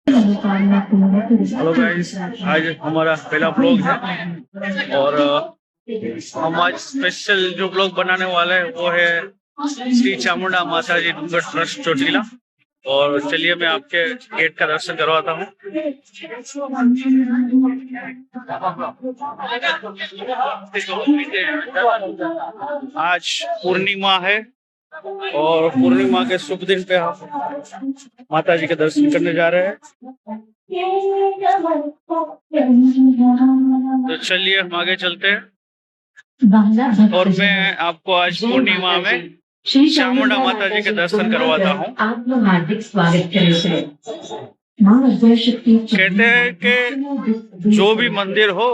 Hello guys, आज हमारा पहला ब्लॉग है और हम आज स्पेशल जो ब्लॉग बनाने वाले हैं वो है श्री चामुंडा माता जी डूंगर ट्रस्ट चोटीला। और चलिए मैं आपके गेट का दर्शन करवाता हूँ। आज पूर्णिमा है और पूर्णिमा के शुभ दिन पे हम माता जी के दर्शन करने जा रहे हैं। तो चलिए हम आगे चलते हैं और मैं आपको आज पूर्णिमा में चामुंडा माता जी के दर्शन करवाता हूँ। आपका हार्दिक स्वागत करें। कहते हैं कि जो भी मंदिर हो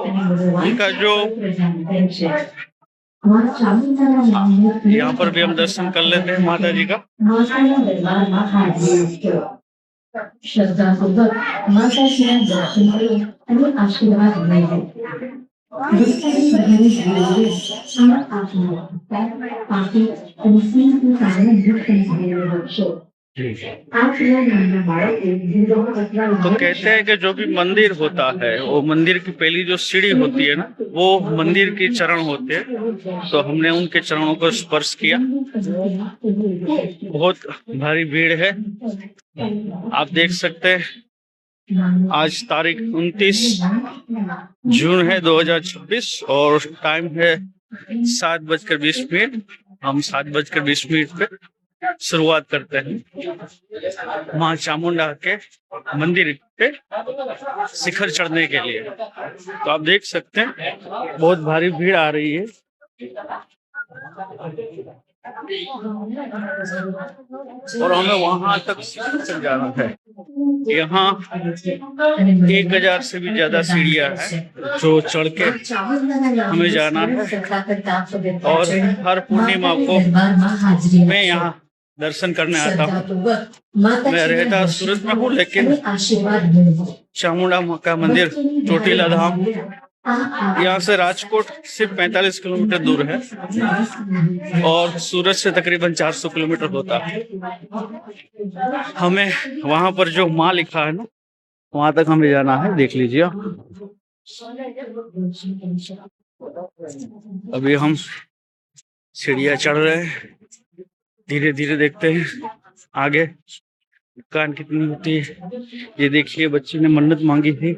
उनका जो यहाँ पर भी हम दर्शन कर लेते हैं माता जी का। श्रद्धा पूर्वक माता जी का दर्शन करें, आशीर्वाद लें। तो कहते हैं कि जो भी मंदिर होता है वो मंदिर की पहली जो सीढ़ी होती है ना वो मंदिर के चरण होते हैं। तो हमने उनके चरणों को स्पर्श किया। बहुत भारी भीड़ है, आप देख सकते हैं। आज तारीख 29 जून है 2026 और टाइम है 7:20। हम 7:20 पे शुरुआत करते हैं मां चामुंडा के मंदिर पे शिखर चढ़ने के लिए। तो आप देख सकते हैं बहुत भारी भीड़ आ रही है। और हमें वहां तक शिखर जाना है। यहाँ 1000 से भी ज्यादा सीढ़ियां हैं जो चढ़ के हमें जाना है। और हर पूर्णिमा को मैं यहाँ दर्शन करने आता हूँ। मैं रहता सूरत में हूँ लेकिन चामुंडा मां का मंदिर चोटीला धाम यहाँ से राजकोट सिर्फ 45 किलोमीटर दूर है और सूरत से तकरीबन 400 किलोमीटर होता है। हमें वहां पर जो माँ लिखा है ना वहां तक हमें जाना है। देख लीजिए, अभी हम सीढ़ियाँ चढ़ रहे हैं। धीरे धीरे देखते हैं आगे कान कितनी होती है। ये देखिए बच्ची ने मन्नत मांगी थी।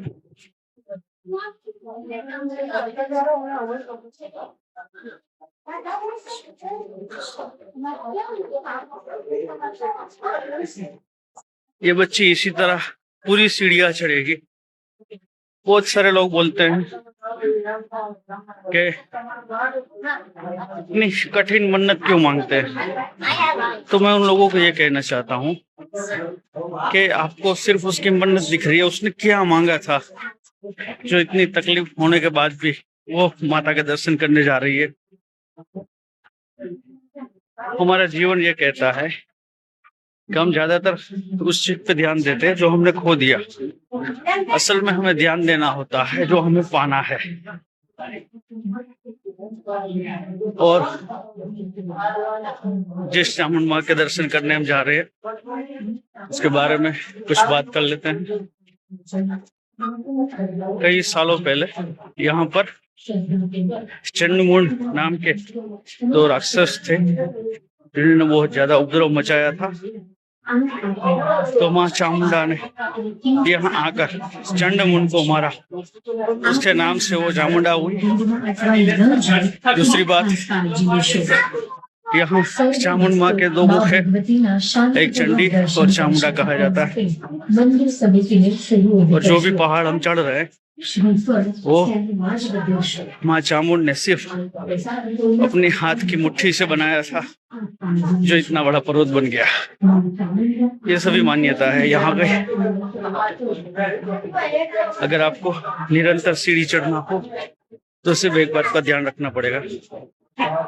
ये बच्ची इसी तरह पूरी सीढ़ियां चढ़ेगी। बहुत सारे लोग बोलते हैं कि इतनी कठिन मन्नत क्यों मांगते हैं। तो मैं उन लोगों को ये कहना चाहता हूँ कि आपको सिर्फ उसकी मन्नत दिख रही है, उसने क्या मांगा था जो इतनी तकलीफ होने के बाद भी वो माता के दर्शन करने जा रही है। हमारा जीवन ये कहता है कि हम ज्यादातर उस चीज पे ध्यान देते हैं जो हमने खो दिया। असल में हमें ध्यान देना होता है जो हमें पाना है। और जिस चामुंडा मां के दर्शन करने हम जा रहे हैं उसके बारे में कुछ बात कर लेते हैं। कई सालों पहले यहाँ पर चंडमुंड नाम के 2 राक्षस थे जिन्होंने बहुत ज्यादा उपद्रव मचाया था। तो मां चामुंडा ने यहाँ आकर चंडमुंड को मारा, उसके नाम से वो चामुंडा हुई। दूसरी बात, यहाँ चामुंडा मां के 2 मुख है, एक चंडी और चामुंडा कहा जाता है। और जो भी पहाड़ हम चढ़ रहे हैं वो मां चामुंडा ने सिर्फ अपने हाथ की मुट्ठी से बनाया था जो इतना बड़ा पर्वत बन गया। ये सभी मान्यता है यहाँ पे। अगर आपको निरंतर सीढ़ी चढ़ना हो तो सिर्फ एक बात का ध्यान रखना पड़ेगा,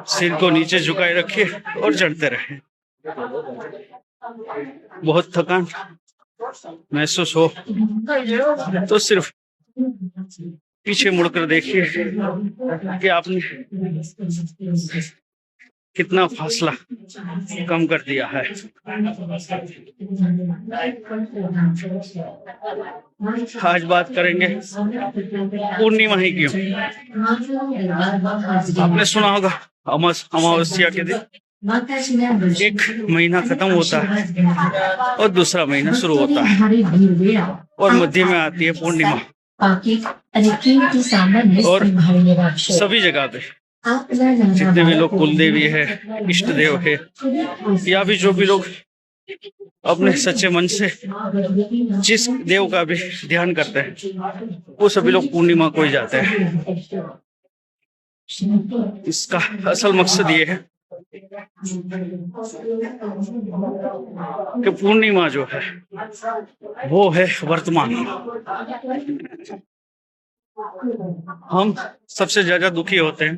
सिर को नीचे झुकाए रखिए और चढ़ते रहे। बहुत थकान महसूस हो तो सिर्फ पीछे मुड़कर देखिए कि आपने कितना फासला कम कर दिया है। आज बात करेंगे पूर्णिमा ही क्यों। आपने सुना होगा अमावस्या के दिन एक महीना खत्म होता है और दूसरा महीना शुरू होता है और मध्य में आती है पूर्णिमा। और सभी जगह पे जितने भी लोग कुल देवी है, इष्ट देव है, या भी जो भी लोग अपने सच्चे मन से जिस देव का भी ध्यान करते हैं, वो सभी लोग पूर्णिमा को ही जाते हैं। इसका असल मकसद ये है कि पूर्णिमा जो है वो है वर्तमान। हम सबसे ज्यादा दुखी होते हैं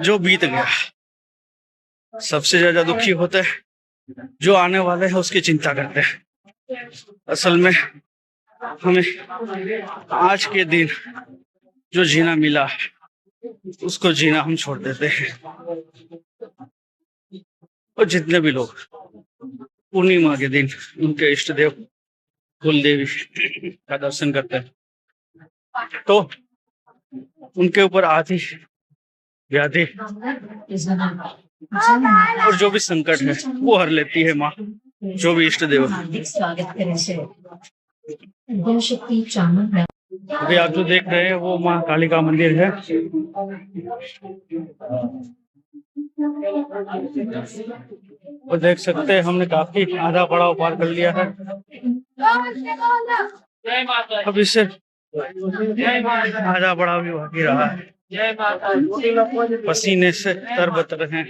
जो बीत गया, सबसे ज्यादा दुखी होते हैं जो आने वाले हैं उसकी चिंता करते हैं। असल में हमें आज के दिन जो जीना मिला उसको जीना हम छोड़ देते हैं। और जितने भी लोग पूर्णिमा के दिन उनके इष्ट देव कुल देवी का दर्शन करते हैं तो उनके ऊपर आदि व्याधि और जो भी संकट है वो हर लेती है माँ, जो भी इष्ट देव। अभी आप जो देख रहे हैं वो माँ काली का मंदिर है। और देख सकते हैं हमने काफी आधा पड़ाव पार कर लिया है। अब इससे आधा पड़ाव भी बाकी रहा है। पसीने से तरबतर हैं,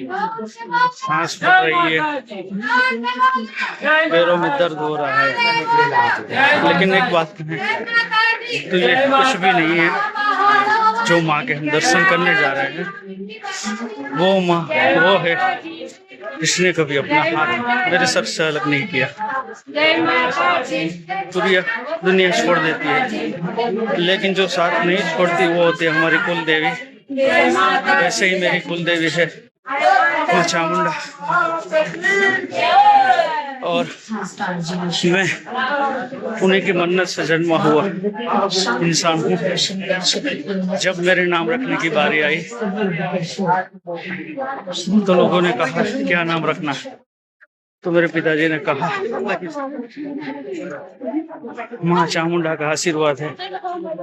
सांस फट रही है, पैरों में दर्द हो रहा है। लेकिन एक बात है, तो ये कुछ भी नहीं है। जो माँ के हम दर्शन करने जा रहे हैं वो माँ वो है जिसने कभी अपना हाथ मेरे सर से अलग नहीं किया। दुनिया छोड़ देती है लेकिन जो साथ नहीं छोड़ती वो होती है हमारी कुल देवी। वैसे ही मेरी कुल देवी है माँ चामुंडा। और मैं उन्हीं की मन्नत से जन्मा हुआ इंसान हूँ। जब मेरे नाम रखने की बारी आई तो लोगों ने कहा क्या नाम रखना है, तो मेरे पिताजी ने कहा माँ चामुंडा का आशीर्वाद है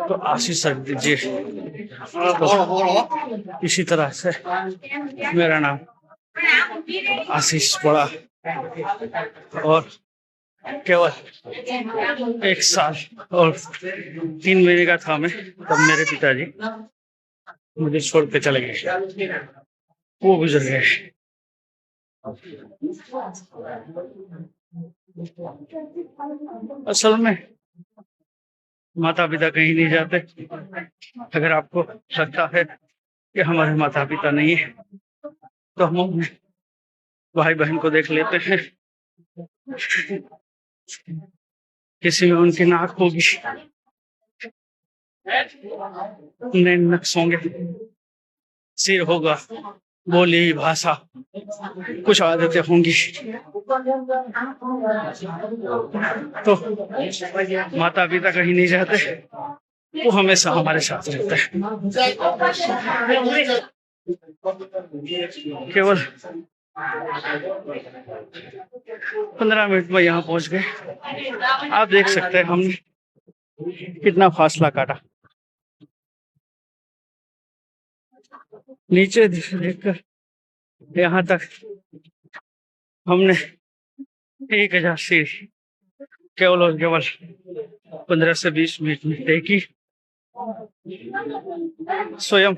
तो आशीष रख दीजिए। तो इसी तरह से मेरा नाम आशीष पड़ा और केवल 1 साल और 3 महीने का था मैं, तब मेरे पिताजी मुझे छोड़ के चले गए, वो गुजर गए। असल में माता पिता कहीं नहीं जाते। अगर आपको लगता है कि हमारे माता पिता नहीं है तो हम भाई बहन को देख लेते हैं। किसी में उनकी नाक होगी, नक्श होंगे, सिर होगा, बोली भाषा, कुछ आदतें होंगी। तो माता पिता कहीं नहीं जाते, वो हमेशा हमारे साथ रहते हैं। केवल 15 मिनट में यहाँ पहुंच गए। आप देख सकते हैं हमने कितना फासला काटा। नीचे देखकर यहाँ तक हमने 1000 सीढ़ी केवल और केवल 15 से 20 मिनट में तय की। स्वयं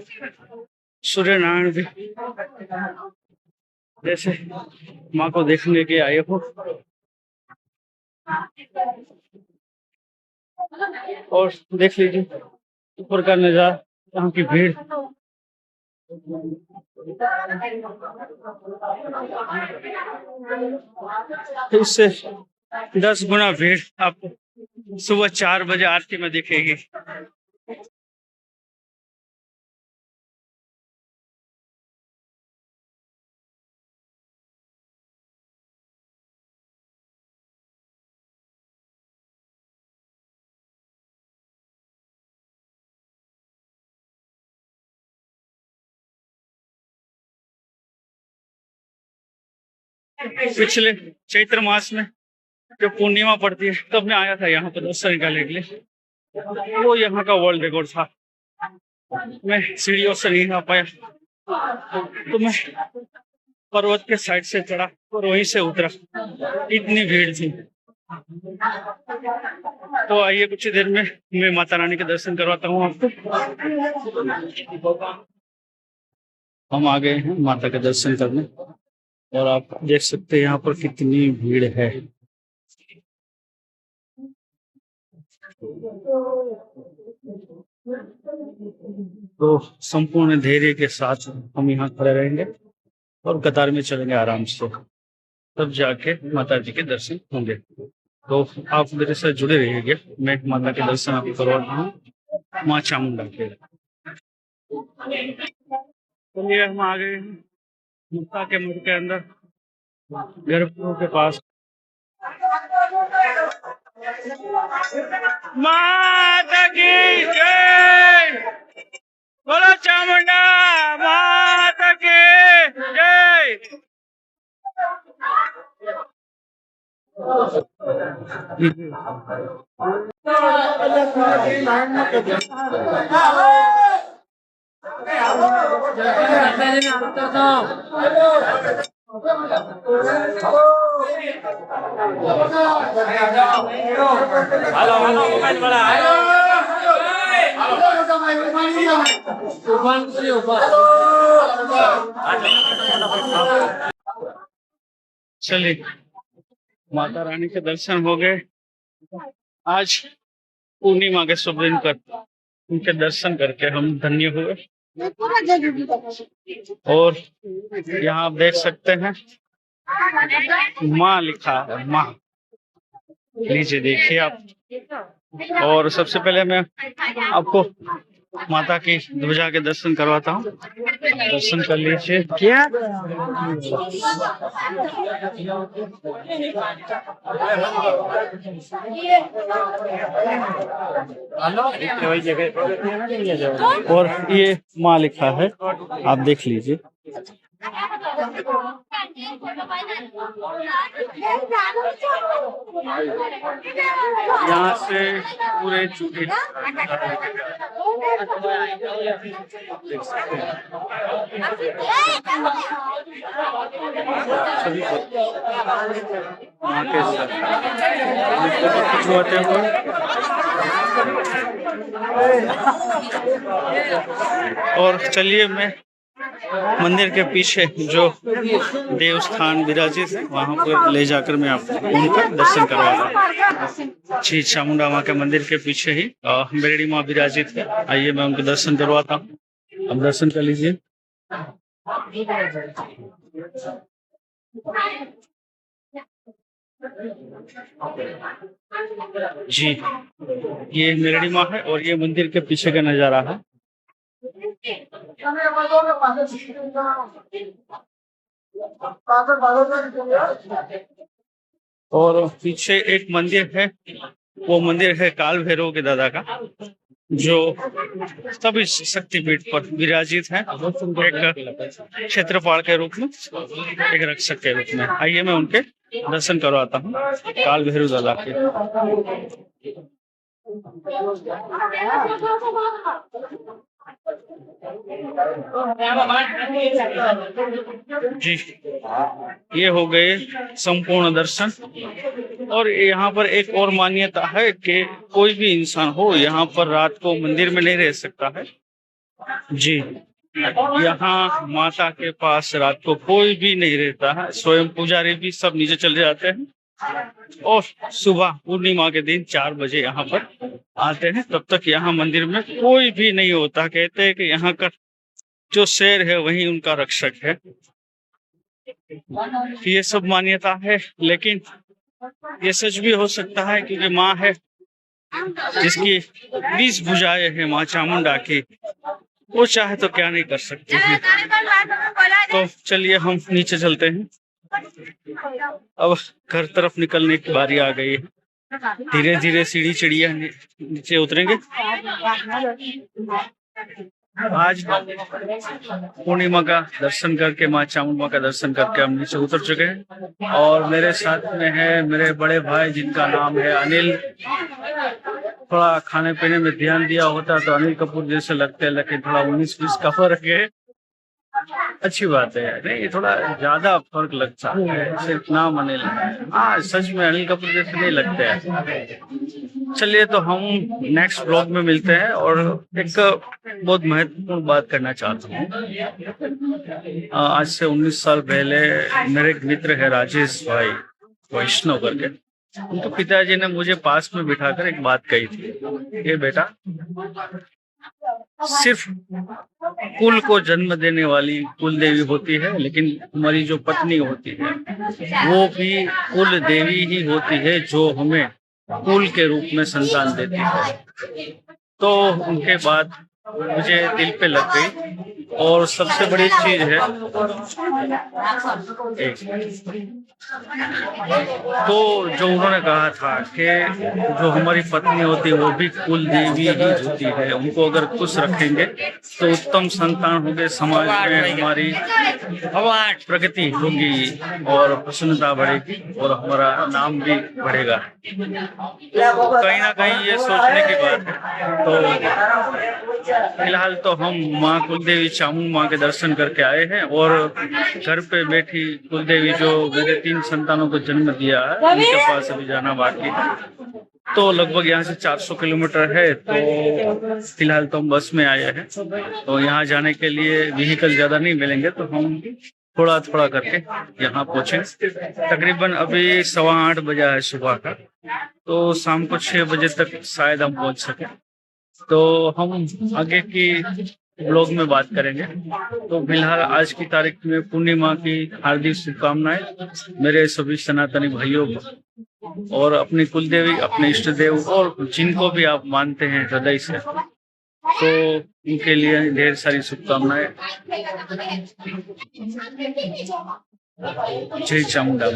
सूर्य नारायण भी जैसे माँ को देखने के आए हो। और देख लीजिए ऊपर का नजारा, यहाँ की भीड़। इससे 10 गुना भीड़ आपको सुबह 4 बजे आरती में दिखेगी। पिछले चैत्र मास में जो पूर्णिमा पड़ती है तब मैं आया था यहाँ पर दर्शन करने के लिए। वो यहाँ का वर्ल्ड रिकॉर्ड था। मैं सीढ़ियों से नहीं आ पाया तो मैं पर्वत के साइड से चढ़ा और वहीं से उतरा। इतनी भीड़ थी। तो आइए कुछ ही देर में मैं माता रानी के दर्शन करवाता हूँ आपको। हम आ गए हैं माता के दर्शन करने और आप देख सकते हैं यहाँ पर कितनी भीड़ है। तो संपूर्ण धैर्य के साथ हम यहाँ खड़े रहेंगे और कतार में चलेंगे आराम से, तब जाके माता जी के दर्शन होंगे। तो आप मेरे साथ जुड़े रहिएगा। मैं माता के दर्शन आपको करवाता हूँ माँ चामुंडा के। चलिए हम आ गए हैं माता के मठ के अंदर, गर्भगृह के पास। माता की जय, बोलो चामुंडा माता की जय। चलिए माता रानी के दर्शन हो गए। आज पूर्णिमा के शुभ दिन पर उनके दर्शन करके हम धन्य हुए। और यहाँ आप देख सकते हैं माँ लिखा है, माँ। लीजिए देखिए आप। और सबसे पहले मैं आपको माता की ध्वजा के दर्शन करवाता हूँ। दर्शन कर लीजिए। क्या और ये माँ लिखा है, आप देख लीजिए। यहाँ से पूरे चूड़ी और चलिए मैं मंदिर के पीछे जो देवस्थान विराजित है वहां पर ले जाकर मैं आपको उनका दर्शन करवाता हूँ। श्री चामुंडा माँ के मंदिर के पीछे ही मेरड़ी माँ विराजित है। आइए मैं उनके दर्शन करवाता हूँ, आप दर्शन कर लीजिए। जी ये मेरड़ी माँ है और ये मंदिर के पीछे का नजारा है। और पीछे एक मंदिर है, वो मंदिर है काल भैरव के दादा का, जो सभी शक्तिपीठ पर विराजित है, एक क्षेत्रपाल के रूप में, एक रक्षक के रूप में। आइए मैं उनके दर्शन करवाता हूँ काल भैरव दादा के। जी ये हो गए संपूर्ण दर्शन। और यहाँ पर एक और मान्यता है कि कोई भी इंसान हो यहाँ पर रात को मंदिर में नहीं रह सकता है। जी यहाँ माता के पास रात को कोई भी नहीं रहता है, स्वयं पुजारी भी सब नीचे चले जाते हैं और सुबह पूर्णिमा के दिन 4 बजे यहाँ पर आते हैं। तब तक यहाँ मंदिर में कोई भी नहीं होता। कहते हैं कि यहाँ का जो शेर है वही उनका रक्षक है। ये सब मान्यता है, लेकिन ये सच भी हो सकता है क्योंकि माँ है जिसकी 20 भुजाएं हैं माँ चामुंडा की, वो चाहे तो क्या नहीं कर सकती है। तो चलिए हम नीचे चलते हैं। अब घर तरफ निकलने की बारी आ गई है। धीरे धीरे सीढ़ी चिड़िया नीचे उतरेंगे। आज हम पूर्णिमा का दर्शन करके, माँ चामुंडा का दर्शन करके हम नीचे उतर चुके हैं और मेरे साथ में है मेरे बड़े भाई जिनका नाम है अनिल। थोड़ा खाने पीने में ध्यान दिया होता तो अनिल कपूर जैसे लगते हैं, लेकिन थोड़ा 19-20 का फर्क है। अच्छी बात है, नहीं थोड़ा ज्यादा फर्क लगता है, सिर्फ नाम अनिल है। हाँ सच में अनिल कपूर जैसे नहीं लगते हैं। चलिए तो हम नेक्स्ट ब्लॉग में मिलते हैं और एक बहुत महत्वपूर्ण बात करना चाहता हूँ। आज से 19 साल पहले मेरे एक मित्र है राजेश भाई वैष्णव करके, उनके पिताजी ने मुझे पास में बिठाकर एक बात कही थी, ये बेटा सिर्फ कुल को जन्म देने वाली कुल देवी होती है, लेकिन हमारी जो पत्नी होती है वो भी कुल देवी ही होती है, जो हमें कुल के रूप में संतान देती है। तो उनके बाद मुझे दिल पे लग गई और सबसे बड़ी चीज है तो जो उन्होंने कहा था कि जो हमारी पत्नी होती है वो भी कुल देवी ही होती है, उनको अगर खुश रखेंगे तो उत्तम संतान होंगे, समाज में हमारी प्रगति होगी और प्रसन्नता बढ़ेगी और हमारा नाम भी बढ़ेगा। कहीं ना कहीं ये सोचने की बात है। तो फिलहाल तो हम माँ कुलदेवी चामुंडा माँ के दर्शन करके आए हैं और घर पे बैठी कुलदेवी जो मेरे 3 संतानों को जन्म दिया है उनके पास अभी जाना बाकी है। तो लगभग यहाँ से 400 किलोमीटर है, तो फिलहाल तो हम बस में आए हैं। तो यहाँ जाने के लिए व्हीकल ज्यादा नहीं मिलेंगे, तो हम थोड़ा थोड़ा करके यहाँ पहुंचे। तकरीबन अभी 8:15 बजा है सुबह का, तो शाम को 6 बजे तक शायद हम पहुंच सके। तो हम आगे की ब्लॉग में बात करेंगे। तो फिलहाल आज की तारीख में पूर्णिमा की हार्दिक शुभकामनाएं मेरे सभी सनातनी भाइयों को और अपनी कुलदेवी, अपने इष्ट देव और जिनको भी आप मानते हैं हृदय से, तो उनके लिए ढेर सारी शुभकामनाएं। जय चामुंडा।